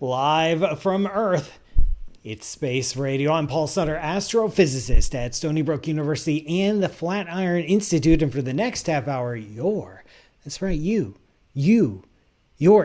live from Earth. It's Space Radio. I'm Paul Sutter, astrophysicist at Stony Brook University and the Flatiron Institute. And for the next half hour, that's right, your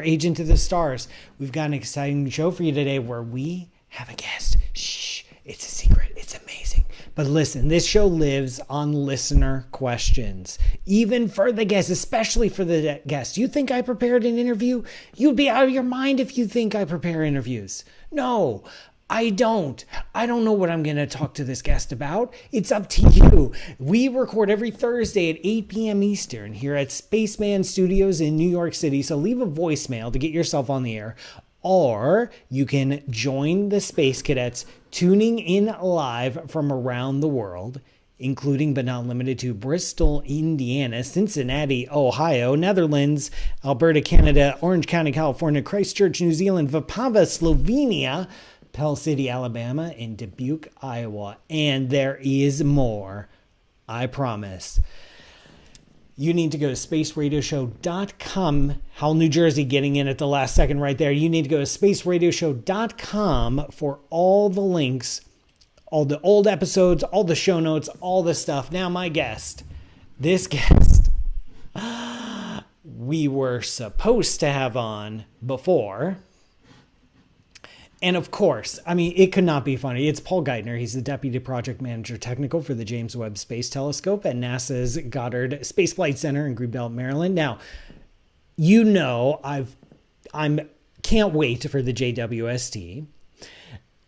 agent of the stars. We've got an exciting show for you today where we have a guest. Shh, it's a secret. It's amazing. But listen, this show lives on listener questions. Even for the guests, especially for the guests. You think I prepared an interview? You'd be out of your mind if you think I prepare interviews. No, I don't. I don't know what I'm going to talk to this guest about. It's up to you. We record every Thursday at 8 p.m. Eastern here at Spaceman Studios in New York City. So leave a voicemail to get yourself on the air. Or you can join the Space Cadets tuning in live from around the world, including but not limited to Bristol, Indiana, Cincinnati, Ohio, Netherlands, Alberta, Canada, Orange County, California, Christchurch, New Zealand, Vipava, Slovenia, Pell City, Alabama, and Dubuque, Iowa. And there is more, I promise. You need to go to spaceradioshow.com. Howell, New Jersey, getting in at the last second right there. You need to go to spaceradioshow.com for all the links, all the old episodes, all the show notes, all the stuff. Now, this guest, we were supposed to have on before. And of course, I mean, it could not be funny. It's Paul Geithner. He's the Deputy Project Manager Technical for the James Webb Space Telescope at NASA's Goddard Space Flight Center in Greenbelt, Maryland. Now, I'm can't wait for the JWST.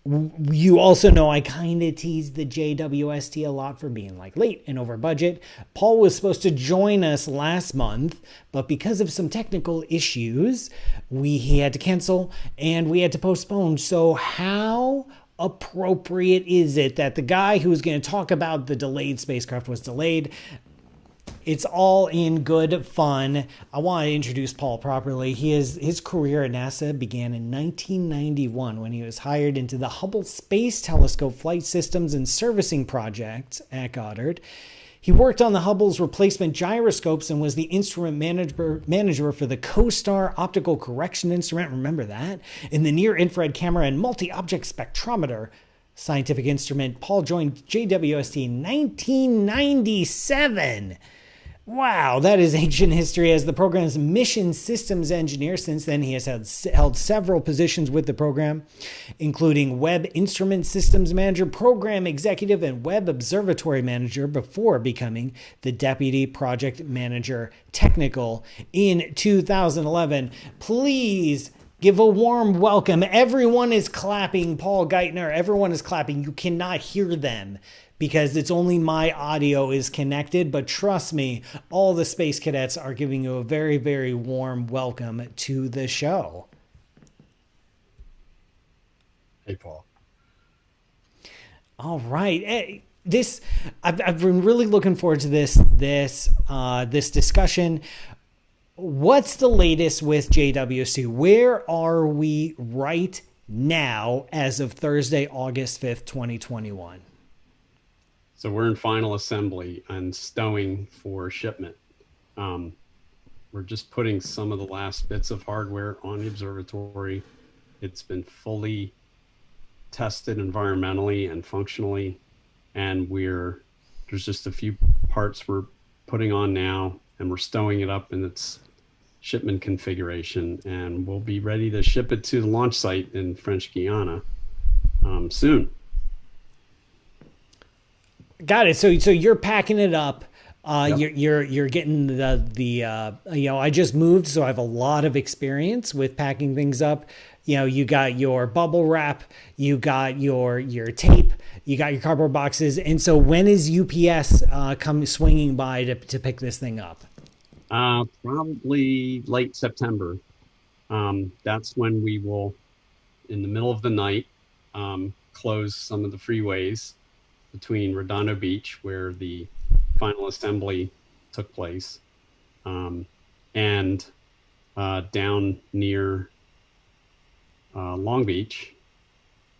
You also know I kind of teased the JWST a lot for being late and over budget. Paul was supposed to join us last month, but because of some technical issues, he had to cancel and we had to postpone. So how appropriate is it that the guy who's going to talk about the delayed spacecraft was delayed? It's all in good fun. I want to introduce Paul properly. His career at NASA began in 1991 when he was hired into the Hubble Space Telescope Flight Systems and Servicing Project at Goddard. He worked on the Hubble's replacement gyroscopes and was the instrument manager for the COSTAR optical correction instrument. Remember that? In the near-infrared camera and multi-object spectrometer scientific instrument. Paul joined JWST in 1997. Wow, that is ancient history. As the program's mission systems engineer, since then he has held several positions with the program, including Webb Instrument Systems Manager, Program Executive, and Webb Observatory Manager before becoming the Deputy Project Manager Technical in 2011. Please give a warm welcome. Everyone is clapping. Paul Geithner, everyone is clapping. You cannot hear them because it's only my audio is connected. But trust me, all the Space Cadets are giving you a very, very warm welcome to the show. Hey, Paul. All right. Hey, I've been really looking forward to this discussion. What's the latest with JWST? Where are we right now as of Thursday, August 5th, 2021? So we're in final assembly and stowing for shipment. We're just putting some of the last bits of hardware on the observatory. It's been fully tested environmentally and functionally, and there's just a few parts we're putting on now, and we're stowing it up in its shipment configuration, and we'll be ready to ship it to the launch site in French Guiana soon. Got it. So you're packing it up. Yep. You're getting the I just moved, so I have a lot of experience with packing things up. You got your bubble wrap, you got your tape, you got your cardboard boxes. And so when is UPS come swinging by to pick this thing up? Probably late September. That's when we will, in the middle of the night, close some of the freeways between Redondo Beach, where the final assembly took place, and down near Long Beach,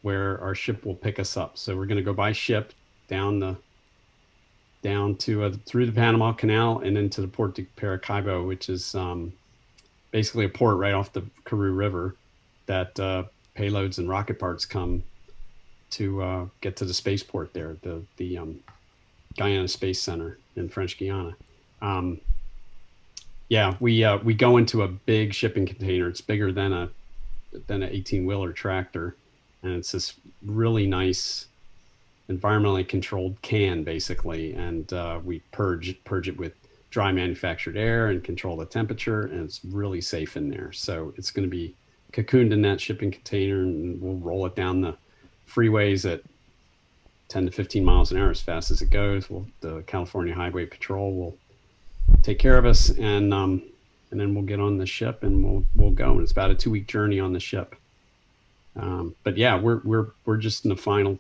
where our ship will pick us up. So we're going to go by ship down to through the Panama Canal and into the Port de Maracaibo, which is basically a port right off the Karoo River that payloads and rocket parts come to get to the spaceport there, the Guyana Space Center in French Guiana. Yeah, we go into a big shipping container. It's bigger than an 18-wheeler tractor, and it's this really nice environmentally controlled can, basically, and we purge it with dry manufactured air and control the temperature, and it's really safe in there. So it's going to be cocooned in that shipping container, and we'll roll it down the freeways at 10 to 15 miles an hour as fast as it goes. The California Highway Patrol will take care of us, and then we'll get on the ship and we'll go. And it's about a 2-week journey on the ship. But yeah, we're just in the final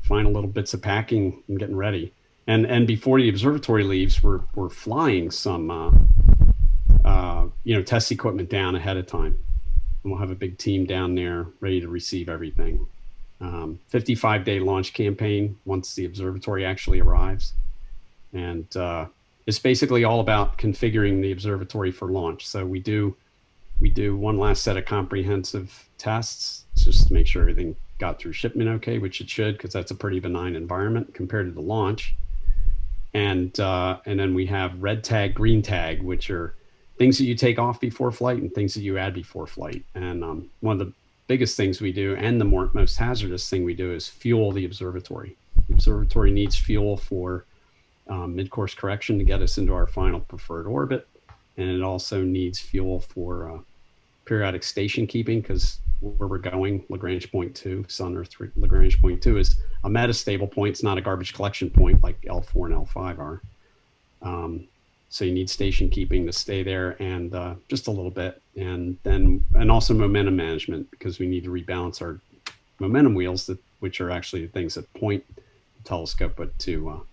little bits of packing and getting ready. And before the observatory leaves, we're flying some test equipment down ahead of time, and we'll have a big team down there ready to receive everything. 55-day launch campaign once the observatory actually arrives, and it's basically all about configuring the observatory for launch. So we do one last set of comprehensive tests just to make sure everything got through shipment okay, which it should, because that's a pretty benign environment compared to the launch. And then we have red tag, green tag, which are things that you take off before flight and things that you add before flight. And one of the biggest things we do, and the most hazardous thing we do, is fuel the observatory. The observatory needs fuel for mid-course correction to get us into our final preferred orbit, and it also needs fuel for periodic station keeping, because where we're going, Lagrange point 2, Sun Earth Lagrange point 2, is a metastable point. It's not a garbage collection point like L4 and L5 are. So you need station keeping to stay there, and just a little bit, and also momentum management, because we need to rebalance our momentum wheels, which are actually the things that point the telescope, but to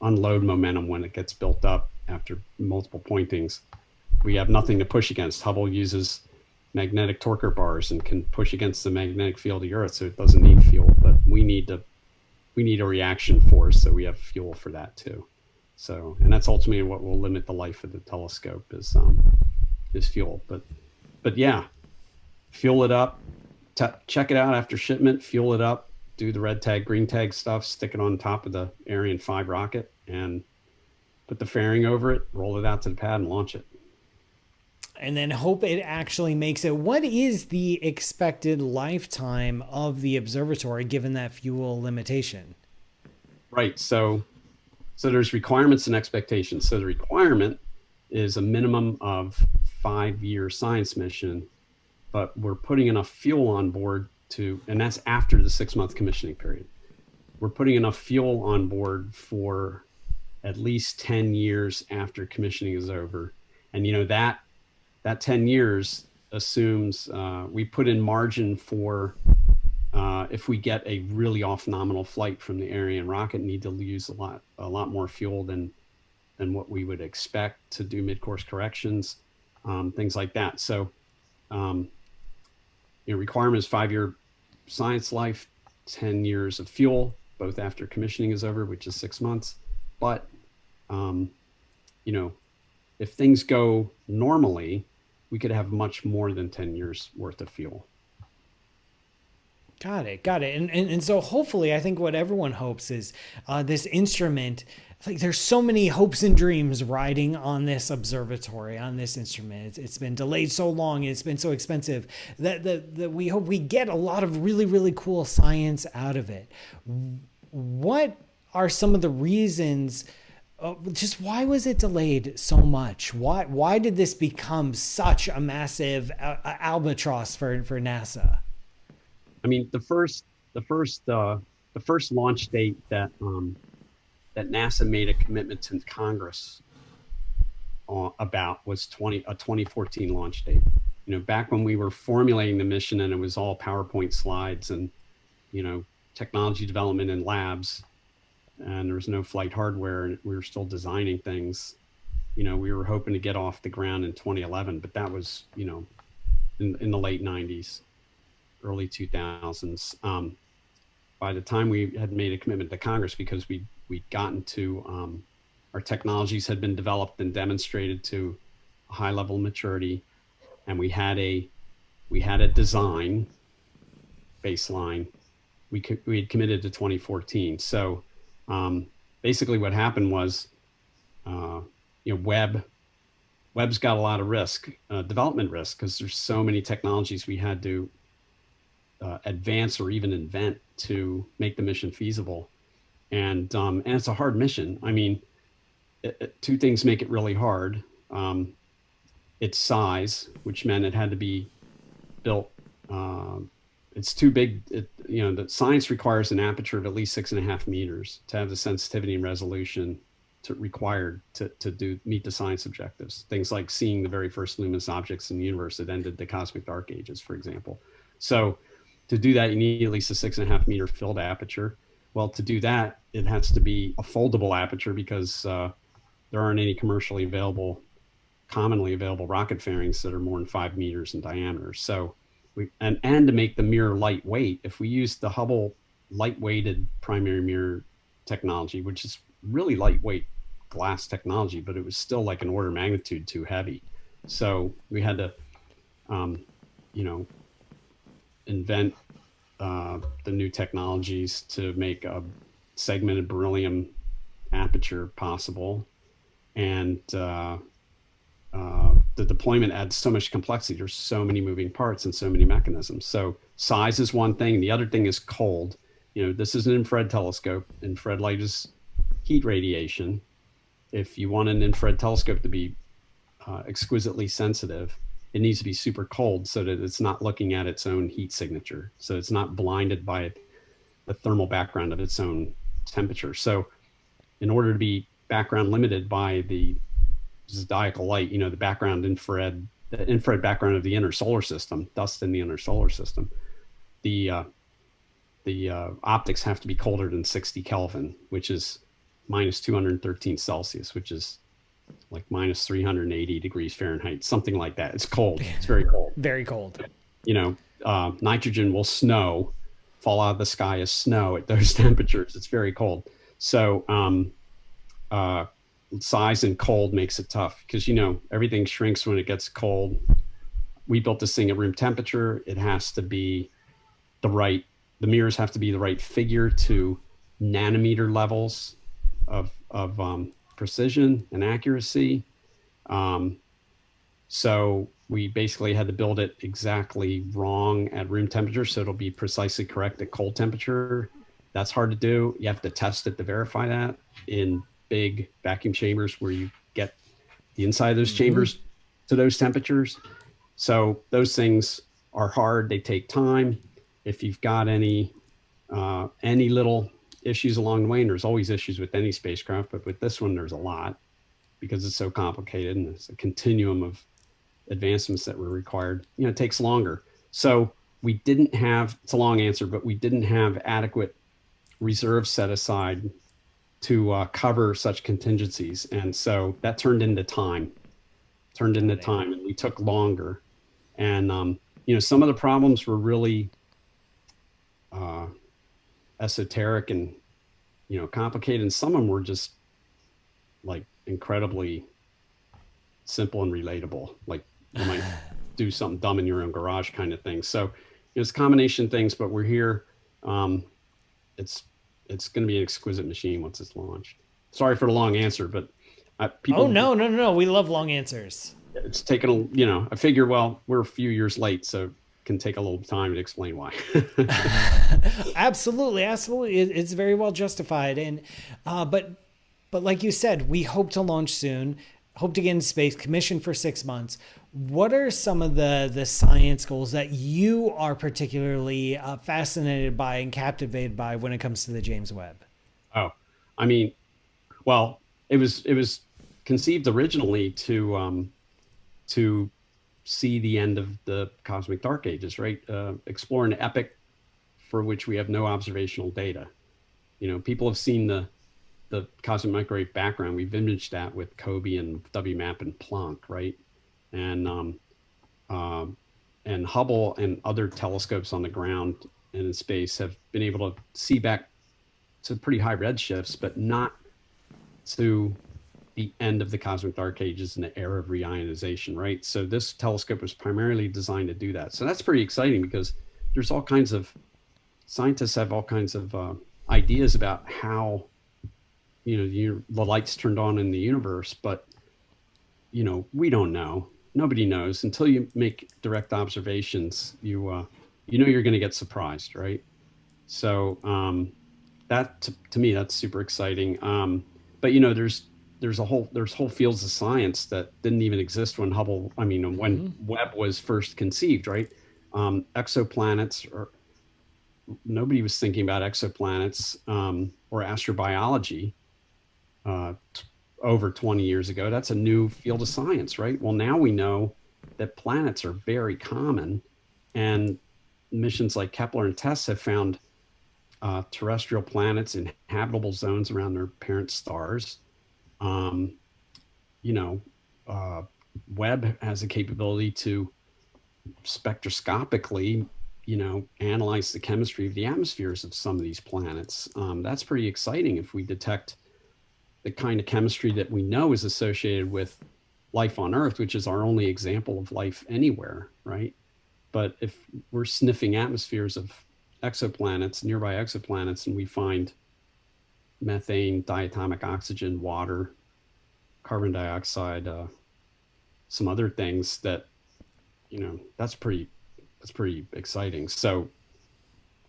unload momentum when it gets built up after multiple pointings. We have nothing to push against. Hubble uses magnetic torquer bars and can push against the magnetic field of the Earth, so it doesn't need fuel. But we need a reaction force, so we have fuel for that too. So, and that's ultimately what will limit the life of the telescope is fuel. But yeah, fuel it up, check it out after shipment, fuel it up, do the red tag, green tag stuff, stick it on top of the Ariane 5 rocket, and put the fairing over it, roll it out to the pad, and launch it. And then hope it actually makes it. What is the expected lifetime of the observatory given that fuel limitation? Right. So there's requirements and expectations. So the requirement is a minimum of 5-year science mission, but we're putting enough fuel on board and that's after the 6-month commissioning period. We're putting enough fuel on board for at least 10 years after commissioning is over. And that 10 years assumes we put in margin for if we get a really off nominal flight from the Ariane rocket, need to use a lot more fuel than what we would expect to do mid-course corrections, things like that. So requirement is 5-year science life, 10 years of fuel, both after commissioning is over, which is 6 months. But if things go normally, we could have much more than 10 years worth of fuel. Got it. And so hopefully, I think what everyone hopes is this instrument, like there's so many hopes and dreams riding on this observatory, on this instrument. It's been delayed so long and it's been so expensive that we hope we get a lot of really, really cool science out of it. What are some of the reasons? Just why was it delayed so much? Why did this become such a massive albatross for NASA? I mean, the first launch date that NASA made a commitment to Congress about was a 2014 launch date. Back when we were formulating the mission and it was all PowerPoint slides and technology development in labs, and there was no flight hardware, and we were still designing things. We were hoping to get off the ground in 2011, but that was in the late 90s. Early 2000s. By the time we had made a commitment to Congress, because we'd gotten to our technologies had been developed and demonstrated to a high level of maturity, and we had a We had a design baseline. We had committed to 2014. So basically what happened was, Webb's got a lot of risk, development risk, because there's so many technologies we had to advance or even invent to make the mission feasible. And it's a hard mission. I mean, two things make it really hard. Its size, which meant it had to be built. It's too big. The science requires an aperture of at least 6.5 meters to have the sensitivity and resolution required to meet the science objectives. Things like seeing the very first luminous objects in the universe that ended the cosmic dark ages, for example. So to do that, you need at least a 6.5 meter filled aperture. Well, to do that, it has to be a foldable aperture because there aren't any commercially commonly available rocket fairings that are more than 5 meters in diameter. So and to make the mirror lightweight, if we use the Hubble lightweighted primary mirror technology, which is really lightweight glass technology, but it was still like an order of magnitude too heavy. So we had to, invent the new technologies to make a segmented beryllium aperture possible. And the deployment adds so much complexity. There's so many moving parts and so many mechanisms. So size is one thing. The other thing is cold. This is an infrared telescope. Infrared light is heat radiation. If you want an infrared telescope to be exquisitely sensitive, it needs to be super cold so that it's not looking at its own heat signature. So it's not blinded by the thermal background of its own temperature. So in order to be background limited by the zodiacal light, the infrared background of the inner solar system, dust in the inner solar system, the optics have to be colder than 60 Kelvin, which is minus 213 Celsius, which is like minus 380 degrees Fahrenheit, something like that. It's cold. It's very cold. Very cold. Nitrogen will fall out of the sky as snow at those temperatures. It's very cold. So size and cold makes it tough because, everything shrinks when it gets cold. We built this thing at room temperature. It has to be the mirrors have to be the right figure to nanometer levels of precision and accuracy. So we basically had to build it exactly wrong at room temperature. So it'll be precisely correct at cold temperature. That's hard to do. You have to test it to verify that in big vacuum chambers where you get the inside of those chambers to those temperatures. So those things are hard. They take time. If you've got any little issues along the way, and there's always issues with any spacecraft, but with this one, there's a lot because it's so complicated and it's a continuum of advancements that were required. It takes longer. So we didn't have, it's a long answer, but we didn't have adequate reserves set aside to cover such contingencies. And so that turned into time, and we took longer. And, some of the problems were really esoteric and, complicated. And some of them were just like incredibly simple and relatable. Like you might do something dumb in your own garage kind of thing. So it's a combination of things, but we're here. It's going to be an exquisite machine once it's launched. Sorry for the long answer, but people. Oh, no. We love long answers. It's taken I figure, we're a few years late, so it can take a little time to explain why. Absolutely. It's very well justified. And, but like you said, we hope to launch soon, hope to get in space, commissioned for 6 months. What are some of the science goals that you are particularly fascinated by and captivated by when it comes to the James Webb? Oh, I mean, it was conceived originally to see the end of the cosmic dark ages, right? Explore an epoch for which we have no observational data. People have seen the cosmic microwave background. We've imaged that with COBE and WMAP and Planck, right? And Hubble and other telescopes on the ground and in space have been able to see back to pretty high redshifts, but not to the end of the cosmic dark ages and the era of reionization, right? So this telescope was primarily designed to do that. So that's pretty exciting because there's all kinds of scientists have all kinds of ideas about how, the lights turned on in the universe, but we don't know. Nobody knows until you make direct observations. You're going to get surprised, right? So that to me, that's super exciting. But there's whole fields of science that didn't even exist when when Webb was first conceived, right? Exoplanets, or nobody was thinking about exoplanets or astrobiology over 20 years ago. That's a new field of science, right? Well, now we know that planets are very common, and missions like Kepler and TESS have found terrestrial planets in habitable zones around their parent stars. Webb has a capability to spectroscopically, analyze the chemistry of the atmospheres of some of these planets. That's pretty exciting if we detect the kind of chemistry that we know is associated with life on Earth, which is our only example of life anywhere, right? But if we're sniffing atmospheres of exoplanets, nearby exoplanets, and we find methane, diatomic oxygen, water, carbon dioxide, some other things that, that's pretty exciting. So,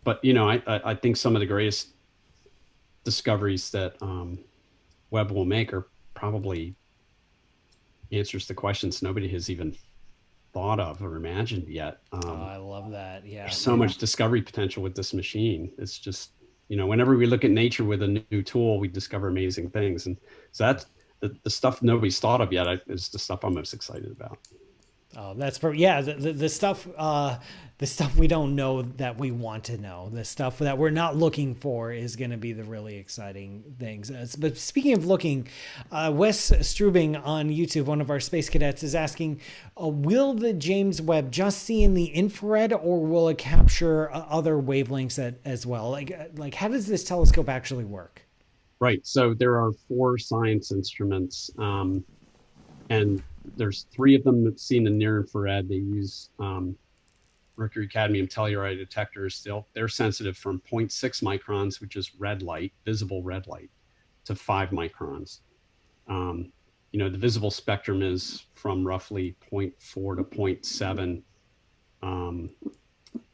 but, I think some of the greatest discoveries that Webb will make are probably answers to questions nobody has even thought of or imagined yet. I love that. Yeah. There's so much discovery potential with this machine. It's just, whenever we look at nature with a new tool, we discover amazing things. And so that's the stuff nobody's thought of yet is the stuff I'm most excited about. Oh, that's the stuff we don't know that we want to know. The stuff that we're not looking for is going to be the really exciting things. But speaking of looking, Wes Struebing on YouTube, one of our space cadets, is asking, will the James Webb just see in the infrared, or will it capture other wavelengths as well? Like how does this telescope actually work? Right. So there are 4 science instruments, and there's 3 of them that see in the near infrared. They use mercury cadmium telluride detectors. They're sensitive from 0.6 microns, which is red light, visible red light, to 5 microns. The visible spectrum is from roughly 0.4 to 0.7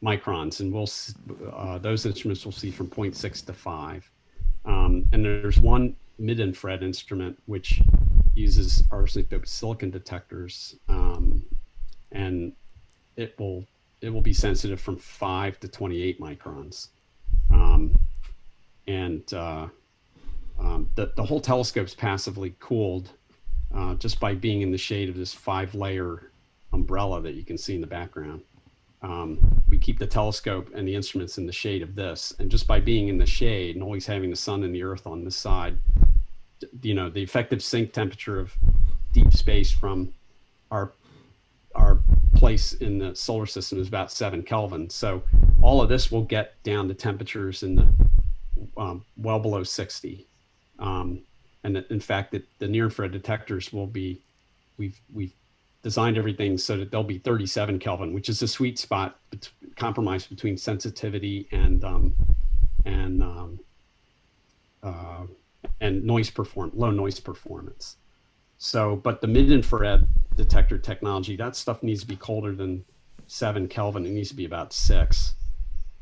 microns, and those instruments will see from 0.6 to 5. And there's one mid-infrared instrument which uses arsenic-doped silicon detectors, and it will be sensitive from 5 to 28 microns. The whole telescope's passively cooled just by being in the shade of this 5-layer umbrella that you can see in the background. We keep the telescope and the instruments in the shade of this, and just by being in the shade and always having the sun and the earth on this side, the effective sink temperature of deep space from our place in the solar system is about 7 Kelvin. So all of this will get down to temperatures in the well below 60. And in fact, the near infrared detectors will be, we've designed everything so that they'll be 37 Kelvin, which is a sweet spot compromise between sensitivity and low noise performance. So, but the mid-infrared detector technology, that stuff needs to be colder than 7 Kelvin. It needs to be about 6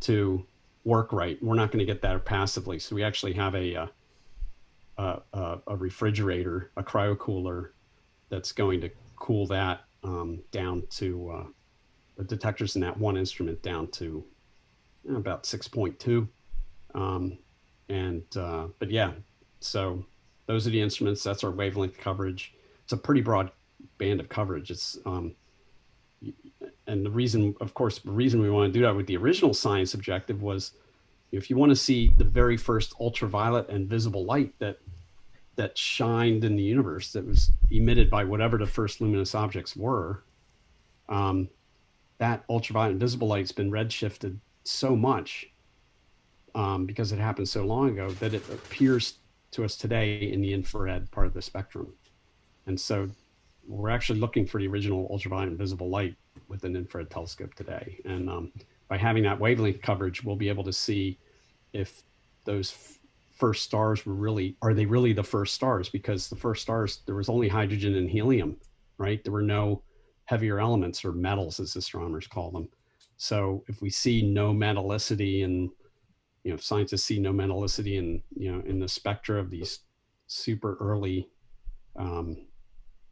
to work right. We're not going to get that passively. So we actually have a refrigerator, a cryocooler that's going to cool that down to the detectors in that one instrument down to about 6.2. But yeah, so those are the instruments. That's our wavelength coverage. It's a pretty broad band of coverage. It's and the reason we want to do that with the original science objective was, if you want to see the very first ultraviolet and visible light that shined in the universe, that was emitted by whatever the first luminous objects were, that ultraviolet and visible light's been redshifted so much because it happened so long ago that it appears to us today in the infrared part of the spectrum. And so we're actually looking for the original ultraviolet and visible light with an infrared telescope today. And by having that wavelength coverage, we'll be able to see if those first stars were really, are they really the first stars? Because the first stars, there was only hydrogen and helium, right? There were no heavier elements, or metals as astronomers call them. So if we see no metallicity, and if scientists see no metallicity in in the spectra of these super early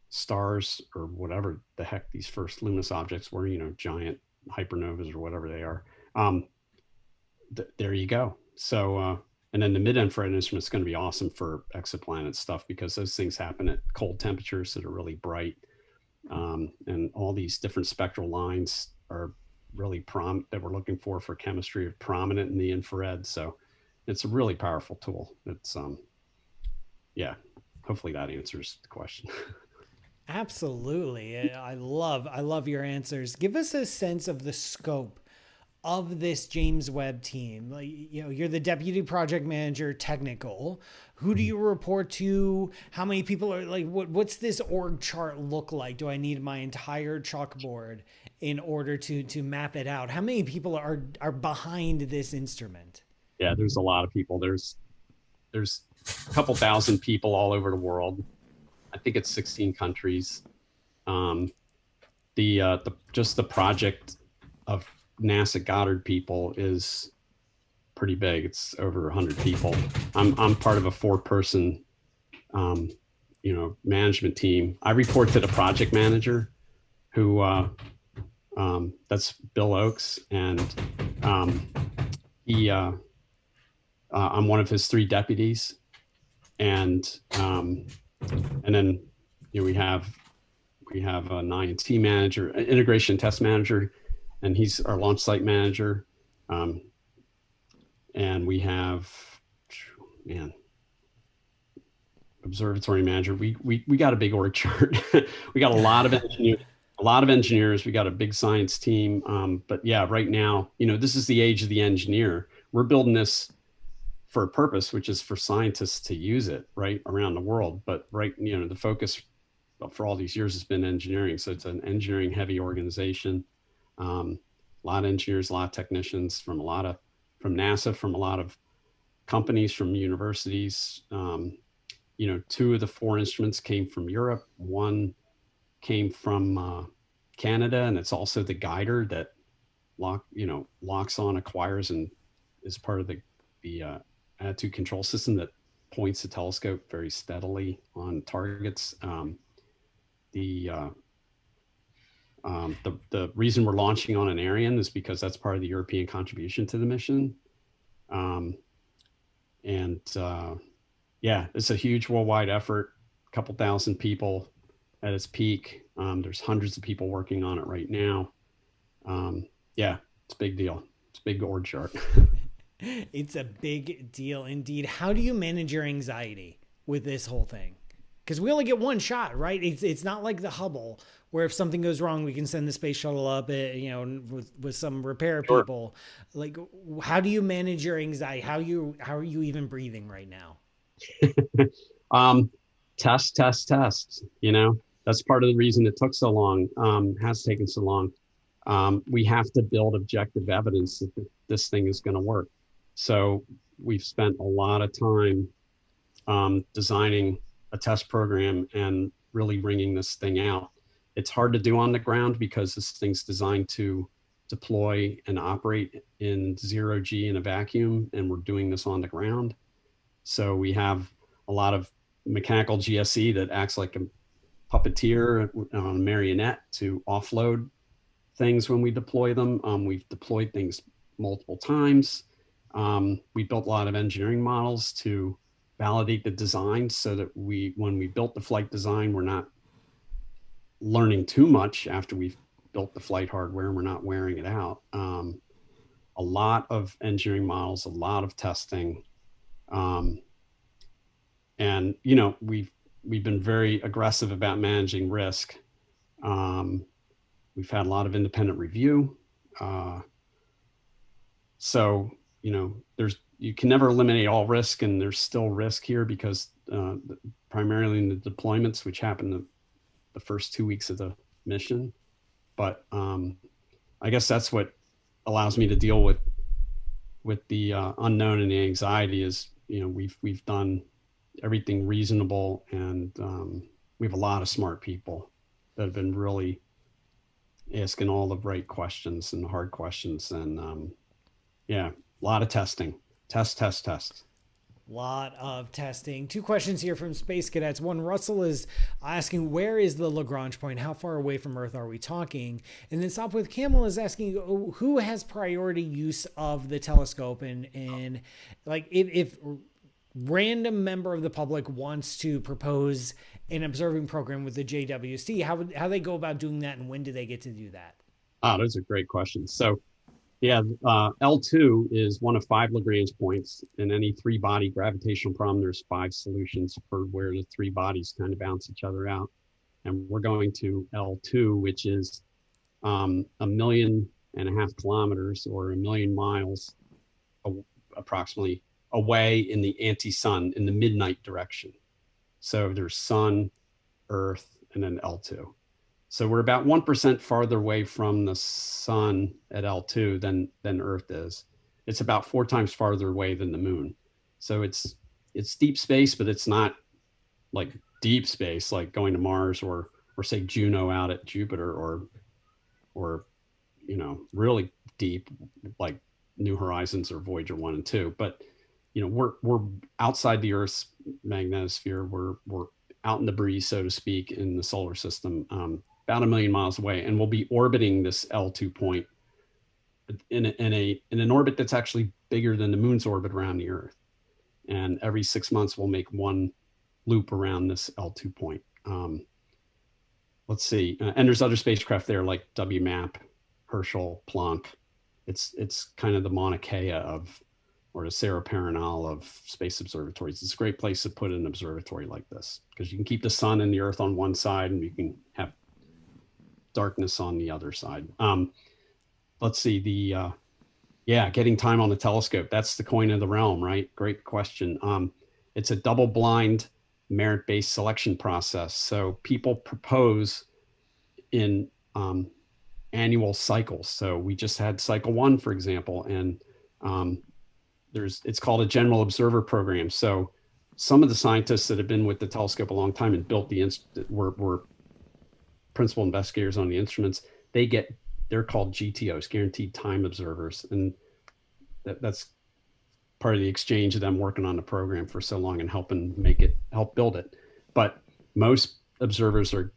stars, or whatever the heck these first luminous objects were, giant hypernovas or whatever they are, there you go. So and then the mid-infrared instrument is going to be awesome for exoplanet stuff, because those things happen at cold temperatures that are really bright, and all these different spectral lines are really that we're looking for chemistry, are prominent in the infrared. So it's a really powerful tool. It's yeah, hopefully that answers the question. Absolutely. I love your answers. Give us a sense of the scope of this James Webb team. Like, you're the deputy project manager, technical. Who do you report to? How many people are, like, what's this org chart look like? Do I need my entire chalkboard in order to map it out? How many people are behind this instrument? Yeah, there's a lot of people. There's a couple thousand people all over the world. I think it's 16 countries. Just the project of NASA Goddard people is pretty big. It's over 100 people. I'm part of a 4-person, management team. I report to the project manager, who that's Bill Oakes, and I'm one of his 3 deputies, and then we have an INT manager, an integration test manager, and he's our launch site manager. And we have, observatory manager. We got a big org chart. We got a lot of engineers. We got a big science team. But yeah, right now, this is the age of the engineer. We're building this for a purpose, which is for scientists to use it right around the world. But the focus for all these years has been engineering. So it's an engineering heavy organization. A lot of engineers, a lot of technicians from NASA, from a lot of companies, from universities. 2 of the 4 instruments came from Europe. 1 came from Canada, and it's also the guider that locks on, acquires, and is part of the attitude control system that points the telescope very steadily on targets. The reason we're launching on an Ariane is because that's part of the European contribution to the mission. It's a huge worldwide effort, a couple thousand people at its peak. There's hundreds of people working on it right now. It's a big deal. It's a big org chart. It's a big deal indeed. How do you manage your anxiety with this whole thing? Because we only get one shot, right? It's not like the Hubble, where if something goes wrong, we can send the space shuttle up, with some repair people. Like, how do you manage your anxiety? How are you even breathing right now? Test. That's part of the reason it took so long, has taken so long. We have to build objective evidence that this thing is going to work. So we've spent a lot of time designing a test program and really wringing this thing out. It's hard to do on the ground because this thing's designed to deploy and operate in 0G in a vacuum, and we're doing this on the ground. So we have a lot of mechanical GSE that acts like a puppeteer on a marionette to offload things when we deploy them. We've deployed things multiple times. We built a lot of engineering models to validate the design, so that when we built the flight design, we're not learning too much after we've built the flight hardware and we're not wearing it out. A lot of engineering models, a lot of testing. And we've been very aggressive about managing risk. We've had a lot of independent review. So there's you can never eliminate all risk, and there's still risk here because primarily in the deployments, which happen the first 2 weeks of the mission. But I guess that's what allows me to deal with the unknown and the anxiety. Is, you know, we've done everything reasonable, and we have a lot of smart people that have been really asking all the right questions and the hard questions, and yeah, a lot of testing. Test. Lot of testing. Two questions here from Space Cadets. One, Russell is asking, where is the Lagrange point? How far away from Earth are we talking? And then Stop with Camel is asking, who has priority use of the telescope? And like, if random member of the public wants to propose an observing program with the JWST, how they go about doing that, and when do they get to do that? Oh, those are great questions. So yeah, L2 is one of 5 Lagrange points. In any 3-body gravitational problem, there's 5 solutions for where the 3 bodies kind of bounce each other out. And we're going to L2, which is 1.5 million kilometers, or 1 million miles approximately away in the anti-sun, in the midnight direction. So there's sun, Earth, and then L2. So we're about 1% farther away from the sun at L2 than Earth is. It's about 4 times farther away than the moon. So it's deep space, but it's not like deep space, like going to Mars or say Juno out at Jupiter, or you know, really deep like New Horizons or Voyager 1 and 2. But you know, we're outside the Earth's magnetosphere. We're out in the breeze, so to speak, in the solar system. About 1 million miles away, and we'll be orbiting this L2 point in an orbit that's actually bigger than the moon's orbit around the Earth. And every 6 months, we'll make one loop around this L2 point. Let's see, and there's other spacecraft there like WMAP, Herschel, Planck. It's kind of the Mauna Kea of, or the Cerro Paranal of space observatories. It's a great place to put an observatory like this, because you can keep the sun and the Earth on one side, and you can have darkness on the other side. Let's see, getting time on the telescope. That's the coin of the realm, right? Great question. It's a double-blind, merit-based selection process. So people propose in annual cycles. So we just had cycle 1, for example, and it's called a general observer program. So some of the scientists that have been with the telescope a long time and built were principal investigators on the instruments. They're called GTOs, guaranteed time observers, and that's part of the exchange of them working on the program for so long and help build it. But most observers are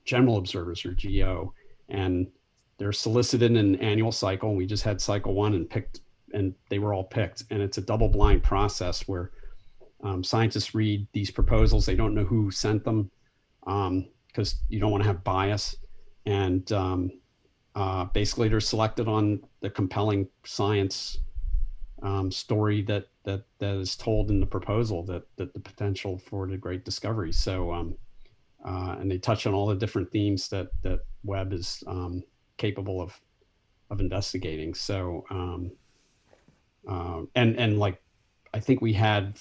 general observers, or GO, and they're solicited in an annual cycle. And we just had cycle 1 and they were all picked. And it's a double-blind process where scientists read these proposals. They don't know who sent them, because you don't want to have bias. And basically they're selected on the compelling science story that is told in the proposal, that the potential for the great discovery. So and they touch on all the different themes that Webb is capable of investigating. So and like, I think we had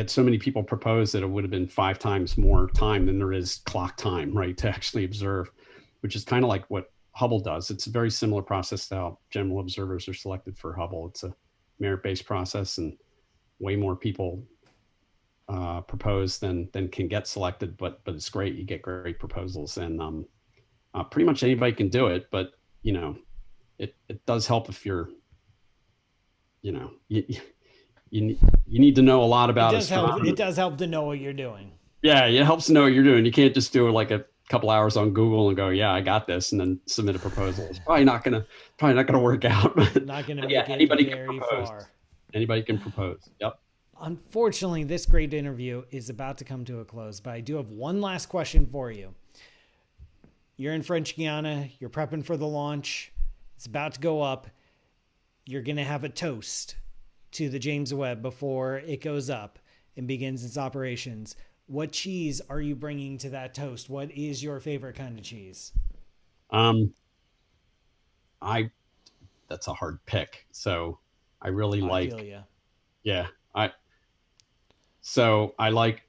so many people propose that it would have been 5 times more time than there is clock time, right, to actually observe, which is kind of like what Hubble does. It's a very similar process to how general observers are selected for Hubble. It's a merit-based process, and way more people propose than can get selected, but it's great. You get great proposals, and pretty much anybody can do it. But you know, it does help if you're, you know, you need to know a lot about astronomy. It does help to know what you're doing. Yeah, it helps to know what you're doing. You can't just do like a couple hours on Google and go, yeah, I got this, and then submit a proposal. It's probably not gonna work out. Not gonna make anybody it very far. Anybody can propose. Yep. Unfortunately, this great interview is about to come to a close, but I do have one last question for you. You're in French Guiana. You're prepping for the launch. It's about to go up. You're gonna have a toast to the James Webb before it goes up and begins its operations. What cheese are you bringing to that toast? What is your favorite kind of cheese? The that's a hard pick. So I really I like, feel ya. yeah, I like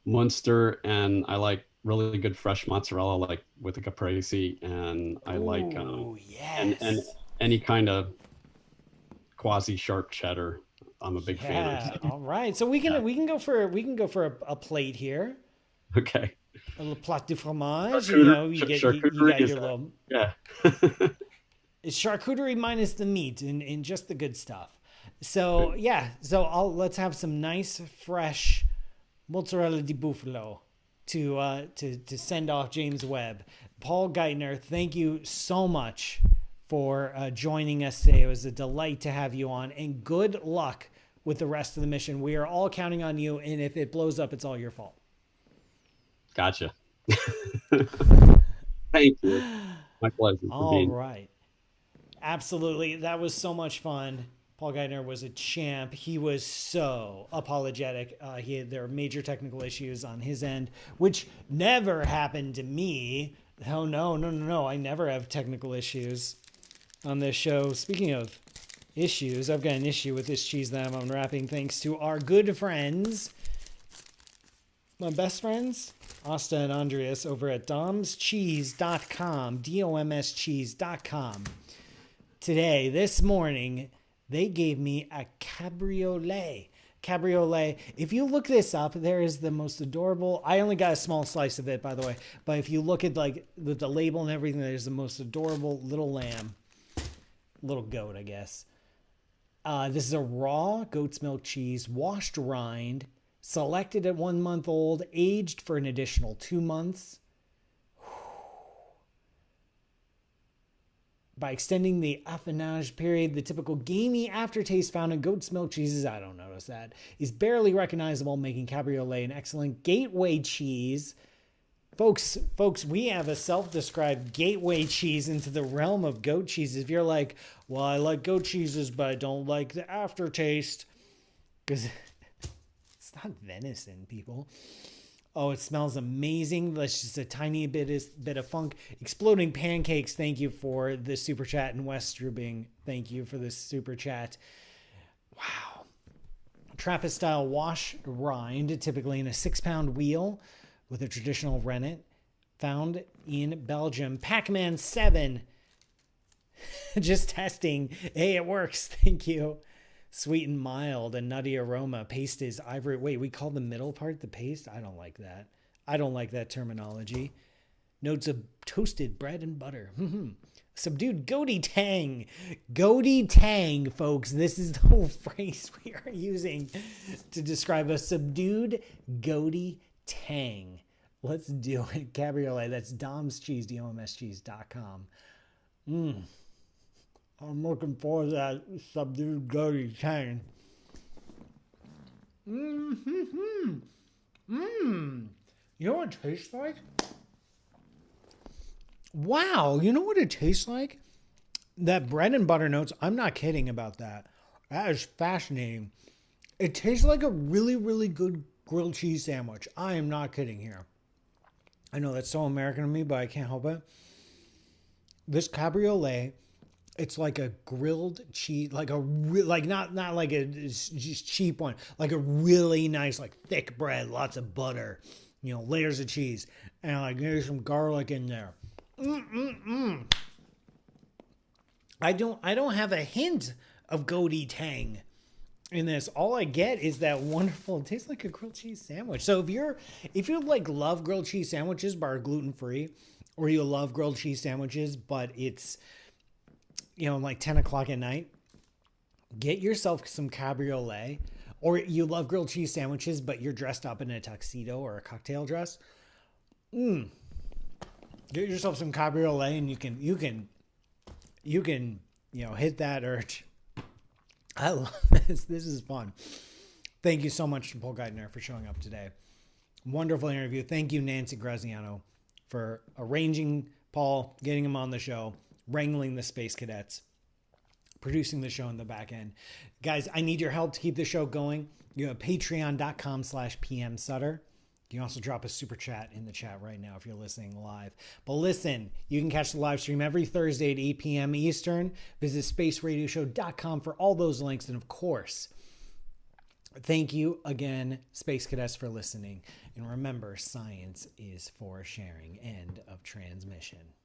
Munster, and I like really good fresh mozzarella, like with a caprese, and I like Ooh, and yes. any kind of quasi sharp cheddar. I'm a big fan of. Yeah. So, All right. So we yeah. can go for a plate here. Okay. A little plat de fromage. You Charcuterie, know, you charcuterie got is your that? little Yeah. it's charcuterie minus the meat and just the good stuff. So yeah. So let's have some nice fresh mozzarella di bufalo to send off James Webb. Paul Geithner, thank you so much for joining us today. It was a delight to have you on, and good luck with the rest of the mission. We are all counting on you, and if it blows up, it's all your fault. Gotcha. Thank you. My pleasure for All being. right. Absolutely. That was so much fun. Paul Geithner was a champ. He was so apologetic. There were major technical issues on his end, which never happened to me. Oh, no. I never have technical issues on this show. Speaking of issues, I've got an issue with this cheese that I'm unwrapping thanks to our good friends, my best friends, Asta and Andreas over at domscheese.com, domscheese.com. This morning, they gave me a cabriolet. If you look this up, there is the most adorable. I only got a small slice of it, by the way. But if you look at like the label and everything, there's the most adorable little lamb, little goat, I guess. This is a raw goat's milk cheese, washed rind, selected at 1 month old, aged for an additional 2 months. By extending the affinage period, the typical gamey aftertaste found in goat's milk cheeses, I don't notice that, is barely recognizable, making cabriolet an excellent gateway cheese. Folks, we have a self-described gateway cheese into the realm of goat cheese. If you're like, well, I like goat cheeses, but I don't like the aftertaste, because it's not venison, people. Oh, it smells amazing. That's just a tiny bit of funk. Exploding Pancakes, thank you for the super chat. And Wes Struebing, thank you for this super chat. Wow. Trappist style wash rind, typically in a 6-pound wheel with a traditional rennet, found in Belgium. Pacman 7. Just testing. Hey, it works. Thank you. Sweet and mild, a nutty aroma. Paste is ivory. Wait, we call the middle part the paste? I don't like that. I don't like that terminology. Notes of toasted bread and butter. Subdued goaty tang. Goaty tang, folks. This is the whole phrase we are using to describe a subdued goaty tang. Let's do it. Cabriolet. That's Dom's Cheese, domscheese.com. I'm looking forward to that subdued goaty tang. You know what it tastes like? Wow, you know what it tastes like? That bread and butter notes, I'm not kidding about that. That is fascinating. It tastes like a really, really good grilled cheese sandwich. I am not kidding here. I know that's so American to me, but I can't help it. This cabriolet, it's like a grilled cheese, like not like a just cheap one, like a really nice, like thick bread, lots of butter, layers of cheese, and like maybe some garlic in there. I don't have a hint of goaty tang in this. All I get is that wonderful. It tastes like a grilled cheese sandwich. So if you like love grilled cheese sandwiches but are gluten free, or you love grilled cheese sandwiches but it's like 10 o'clock at night, get yourself some cabriolet. Or you love grilled cheese sandwiches, but you're dressed up in a tuxedo or a cocktail dress. Get yourself some cabriolet, and you can hit that urge. I love this. This is fun. Thank you so much to Paul Geithner for showing up today. Wonderful interview. Thank you, Nancy Graziano, for arranging Paul, getting him on the show, wrangling the space cadets, producing the show in the back end. Guys, I need your help to keep the show going. You have patreon.com/PM Sutter. You can also drop a super chat in the chat right now if you're listening live. But listen, you can catch the live stream every Thursday at 8 p.m. Eastern. Visit spaceradioshow.com for all those links. And of course, thank you again, Space Cadets, for listening. And remember, science is for sharing. End of transmission.